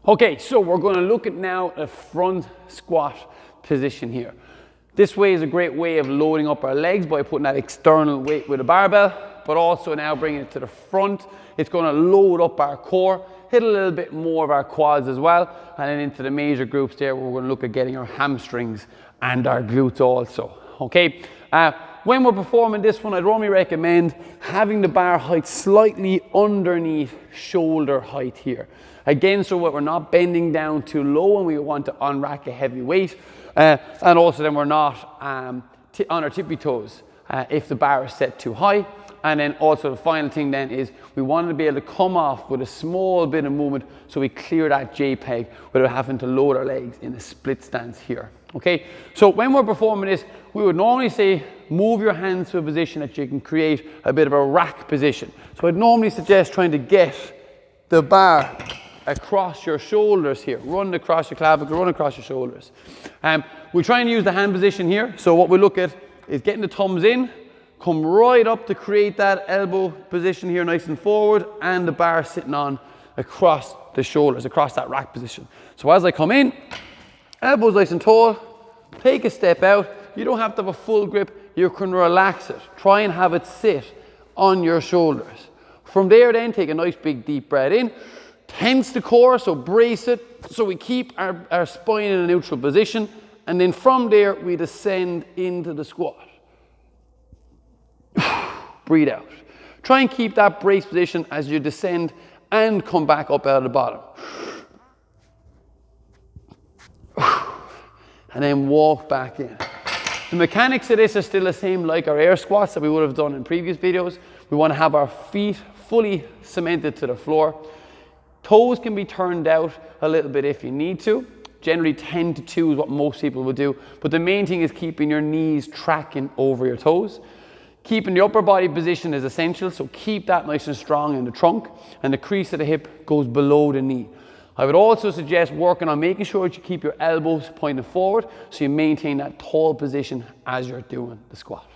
Okay, so we're going to look at now a front squat position here. This way is a great way of loading up our legs by putting that external weight with a barbell, but also now bringing it to the front. It's going to load up our core, hit a little bit more of our quads as well, and then into the major groups there where we're going to look at getting our hamstrings and our glutes also. Okay, when we're performing this one, I'd normally recommend having the bar height slightly underneath shoulder height here. Again, so that we're not bending down too low and we want to unrack a heavy weight. And also then we're not on our tippy toes if the bar is set too high. And then also the final thing then is we want to be able to come off with a small bit of movement so we clear that J-peg without having to load our legs in a split stance here. Okay, so when we're performing this, we would normally say move your hands to a position that you can create a bit of a rack position. So I'd normally suggest trying to get the bar across your shoulders here, run across your clavicle, run across your shoulders. We try and use the hand position here. So what we look at is getting the thumbs in, come right up to create that elbow position here nice and forward, and the bar sitting on across the shoulders, across that rack position. So as I come in, elbows nice and tall, take a step out. You don't have to have a full grip, you can relax it. Try and have it sit on your shoulders. From there then, take a nice big deep breath in, tense the core, so brace it, so we keep our spine in a neutral position, and then from there we descend into the squat. Breathe out. Try and keep that brace position as you descend and come back up out of the bottom. And then walk back in. The mechanics of this are still the same like our air squats that we would have done in previous videos. We want to have our feet fully cemented to the floor. Toes can be turned out a little bit if you need to. Generally 10 to 2 is what most people would do. But the main thing is keeping your knees tracking over your toes. Keeping the upper body position is essential, so keep that nice and strong in the trunk, and the crease of the hip goes below the knee. I would also suggest working on making sure that you keep your elbows pointing forward so you maintain that tall position as you're doing the squat.